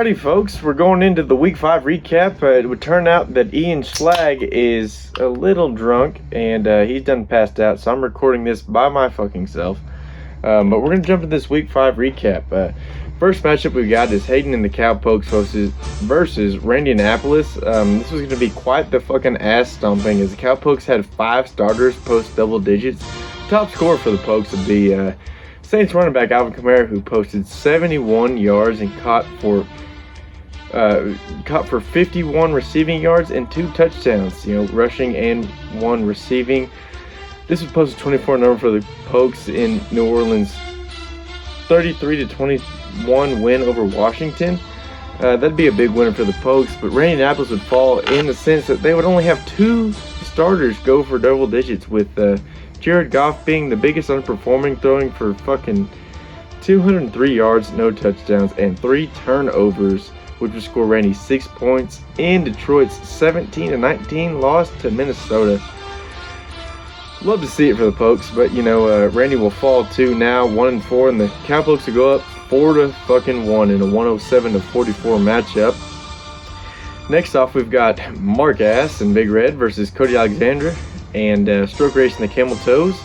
Alrighty, folks, we're going into the Week 5 recap. It would turn out that Ian Schlag is a little drunk, and he's done passed out, so I'm recording this by my fucking self. But we're going to jump into this Week 5 recap. First matchup we got is Hayden and the Cowpokes versus Randy-Annapolis. This was going to be quite the fucking ass stomping, as the Cowpokes had 5 starters post double digits. Top scorer for the Pokes would be Saints running back Alvin Kamara, who posted 71 yards and caught for 51 receiving yards and 2 touchdowns, rushing and 1 receiving. This was posted 24 number for the Pokes in New Orleans' 33-21 win over Washington. That'd be a big winner for the Pokes, but Randy-Annapolis would fall in the sense that they would only have 2 starters go for double digits, with Jared Goff being the biggest underperforming, throwing for fucking 203 yards, no touchdowns, and 3 turnovers, which would score Randy 6 points in Detroit's 17-19 loss to Minnesota. Love to see it for the Pokes, but Randy will fall to now 1-4, and the Cowpokes will go up 4-1 in a 107-44 matchup. Next off, we've got Mark Ass and Big Red versus Cody Alexandra and Stroke Race and the Camel Toes.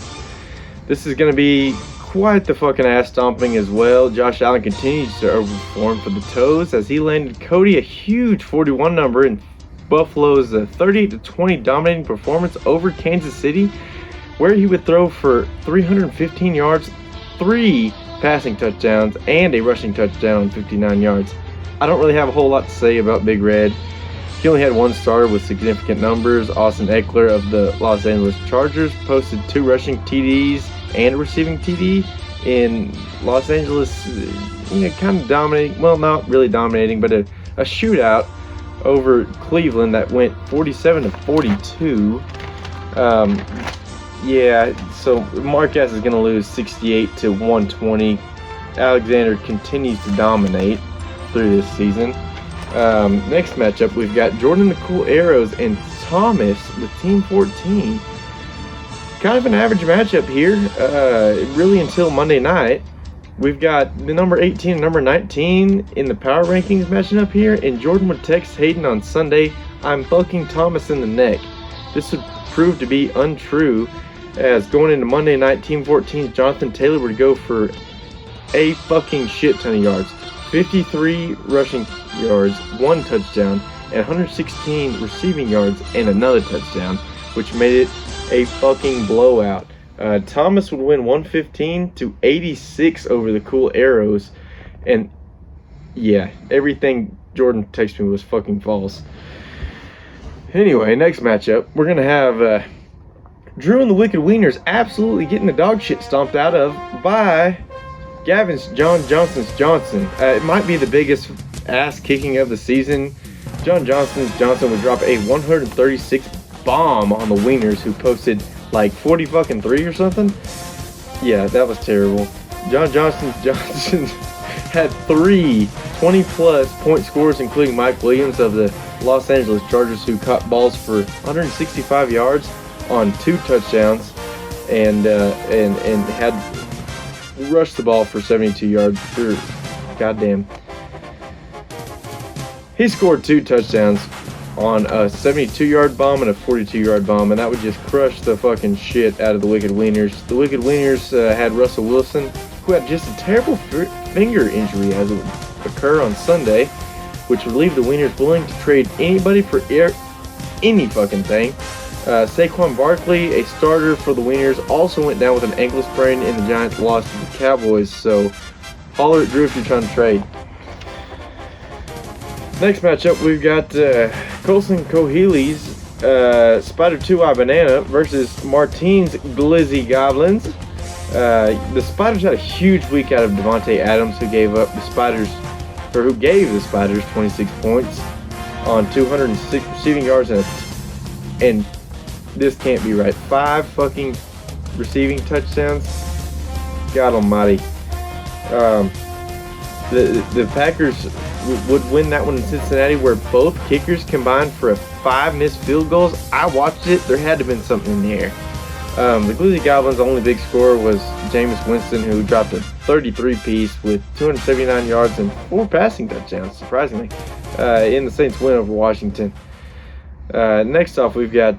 This is going to be quite the fucking ass stomping as well. Josh Allen continues to overperform for the Toes as he landed Cody a huge 41 number in Buffalo's 38-20 dominating performance over Kansas City, where he would throw for 315 yards, 3 passing touchdowns, and a rushing touchdown on 59 yards. I don't really have a whole lot to say about Big Red. He only had 1 starter with significant numbers. Austin Eckler of the Los Angeles Chargers posted 2 rushing TDs and a receiving TD in Los Angeles, kind of dominating, well, not really dominating, but a shootout over Cleveland that went 47-42. So Marquez is going to lose 68-120. Alexander continues to dominate through this season. Next matchup, we've got Jordan the Cool Arrows and Thomas with Team 14. Kind of an average matchup here, really until Monday night. We've got the number 18 and number 19 in the power rankings matching up here, and Jordan would text Hayden on Sunday, "I'm fucking Thomas in the neck." This would prove to be untrue, as going into Monday night, Team 14's Jonathan Taylor would go for a fucking shit ton of yards. 53 rushing yards, 1 touchdown, and 116 receiving yards and another touchdown, which made it a fucking blowout. Thomas would win 115-86 over the Cool Arrows, and yeah, everything Jordan texted me was fucking false. Anyway, next matchup, we're gonna have Drew and the Wicked Wieners absolutely getting the dog shit stomped out of by Gavin's Johnson's Johnson. It might be the biggest ass kicking of the season. Johnson would drop a 136 bomb on the Wieners, who posted like 40-3 or something. Yeah, that was terrible. Johnson had 3 20-plus point scorers, including Mike Williams of the Los Angeles Chargers, who caught balls for 165 yards on 2 touchdowns and had rushed the ball for 72 yards. Goddamn. He scored 2 touchdowns on a 72-yard bomb and a 42-yard bomb, and that would just crush the fucking shit out of the Wicked Wieners. The Wicked Wieners had Russell Wilson, who had just a terrible finger injury as it would occur on Sunday, which would leave the Wieners willing to trade anybody for any fucking thing. Saquon Barkley, a starter for the Wieners, also went down with an ankle sprain in the Giants' loss to the Cowboys, so holler at Drew if you're trying to trade. Next matchup, we've got Colson Coheely's Spider 2-Eye Banana versus Martine's Glizzy Goblins. The Spiders had a huge week out of Devontae Adams, who gave the Spiders 26 points on 206 receiving yards and this can't be right, 5 fucking receiving touchdowns. God almighty. The Packers would win that one in Cincinnati, where both kickers combined for 5 missed field goals. I watched it. There had to have been something in the air. The Glizzy Goblins' only big scorer was Jameis Winston, who dropped a 33-piece with 279 yards and 4 passing touchdowns, surprisingly, in the Saints' win over Washington. Next off, we've got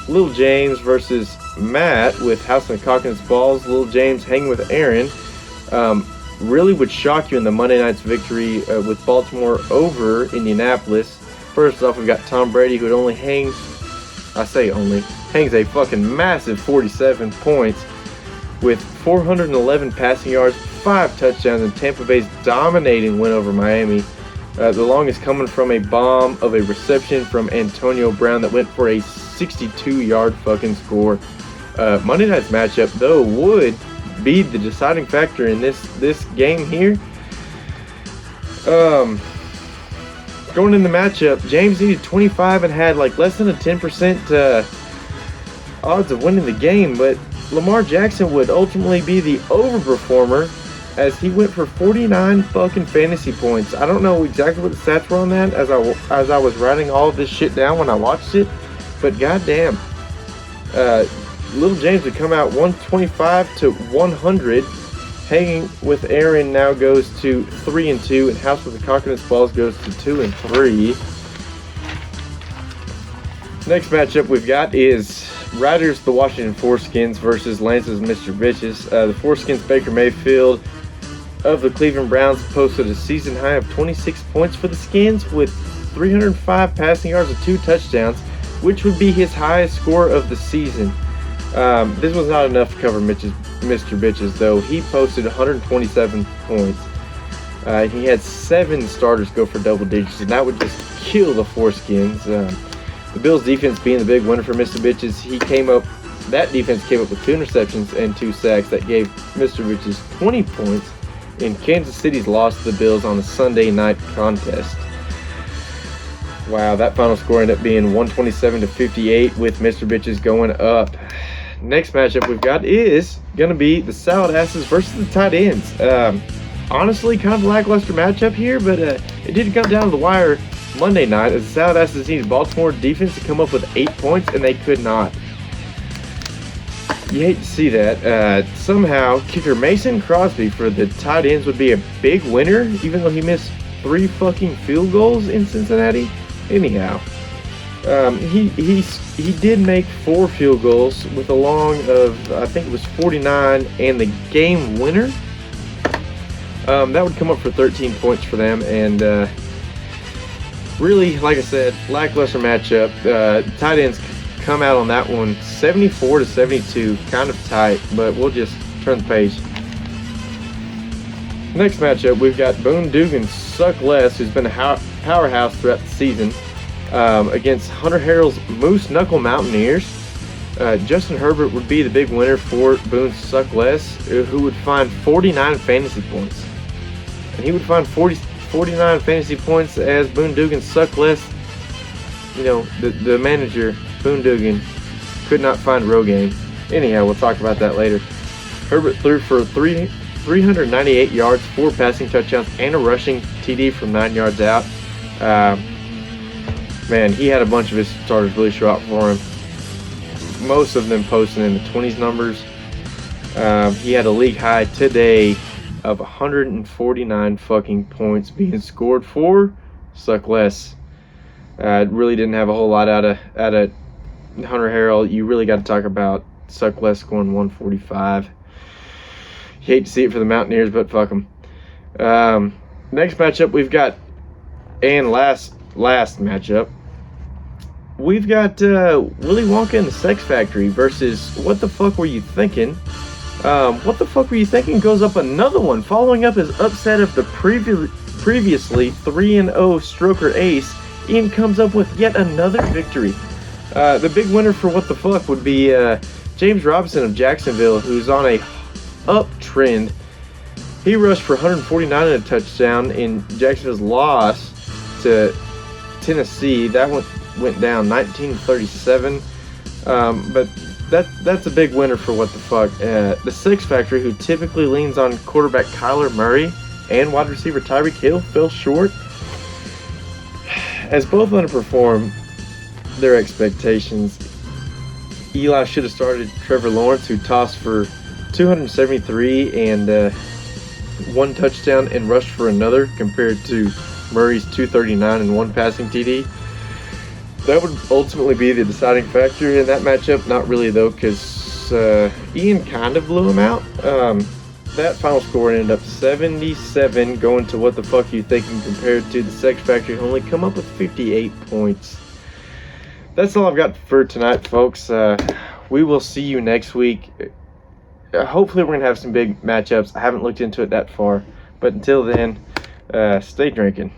Little James versus Matt with House and Cock and his balls. Little James hanging with Aaron. Really would shock you in the Monday night's victory with Baltimore over Indianapolis. First off, we've got Tom Brady, who would only hangs a fucking massive 47 points with 411 passing yards, 5 touchdowns, and Tampa Bay's dominating win over Miami. The longest coming from a bomb of a reception from Antonio Brown that went for a 62-yard fucking score. Monday night's matchup, though, would be the deciding factor in this game here. Going in the matchup, James needed 25 and had like less than a 10% odds of winning the game, but Lamar Jackson would ultimately be the overperformer as he went for 49 fucking fantasy points. I don't know exactly what the stats were on that as I was writing all of this shit down when I watched it, but goddamn, Little James would come out 125 to 100. Hanging with Aaron now goes to 3-2, and House with the Cock and his balls goes to 2-3. Next matchup we've got is Riders the Washington Foreskins versus Lance's Mr. Bitches. The Foreskins Baker Mayfield of the Cleveland Browns posted a season high of 26 points for the Skins with 305 passing yards and 2 touchdowns, which would be his highest score of the season. This was not enough to cover Mr. Bitches, though. He posted 127 points. He had 7 starters go for double digits, and that would just kill the Foreskins. The Bills' defense being the big winner for Mr. Bitches, that defense came up with 2 interceptions and 2 sacks that gave Mr. Bitches 20 points in Kansas City's loss to the Bills on a Sunday night contest. Wow, that final score ended up being 127 to 58 with Mr. Bitches going up. Next matchup we've got is going to be the Salad Asses versus the Tight Ends. Honestly, kind of a lackluster matchup here, but it did come down to the wire Monday night as the Salad Asses needed Baltimore defense to come up with 8 points, and they could not. You hate to see that. Somehow, kicker Mason Crosby for the Tight Ends would be a big winner, even though he missed 3 fucking field goals in Cincinnati. Anyhow, he did make 4 field goals with a long of, I think it was 49, and the game winner. That would come up for 13 points for them, and really, like I said, lackluster matchup. Tight ends come out on that one 74 to 72, kind of tight, but we'll just turn the page. Next matchup, we've got Boone Dugan's Suck Less, who's been a powerhouse throughout the season, against Hunter Harrell's Moose Knuckle Mountaineers. Justin Herbert would be the big winner for Boone's Suck Less, who would find 49 fantasy points. And he would find 49 fantasy points as Boone Dugan's Suck Less. You know, the manager, Boone Dugan, could not find Rogaine. Anyhow, we'll talk about that later. Herbert threw for 398 yards, 4 passing touchdowns, and a rushing TD from 9 yards out. Man, he had a bunch of his starters really show out for him. Most of them posting in the 20s numbers. He had a league high today of 149 fucking points being scored for Suck Less. Really didn't have a whole lot out of Hunter Harrell. You really got to talk about Suck Less scoring 145. You hate to see it for the Mountaineers, but fuck them. Next matchup we've got, and last matchup, we've got Willy Wonka and the Sex Factory versus What the Fuck Were You Thinking? What the Fuck Were You Thinking goes up another one, following up his upset of the previously 3-0 Stroker Ace. Ian comes up with yet another victory. The big winner for What the Fuck would be James Robinson of Jacksonville, who's on a uptrend. He rushed for 149 and a touchdown in Jacksonville's loss to Tennessee. That one went down 1937. But that's a big winner for What the Fuck. The Six Factory, who typically leans on quarterback Kyler Murray and wide receiver Tyreek Hill, fell short, as both underperformed their expectations. Eli should have started Trevor Lawrence, who tossed for 273 and 1 touchdown and rushed for another, compared to Murray's 239 and 1 passing TD. That would ultimately be the deciding factor in that matchup. Not really, though, because Ian kind of blew him out. That final score ended up 77, going to What the Fuck You Thinking, compared to the Sex Factory, who only come up with 58 points. That's all I've got for tonight, folks. We will see you next week. Hopefully we're going to have some big matchups. I haven't looked into it that far. But until then, stay drinking.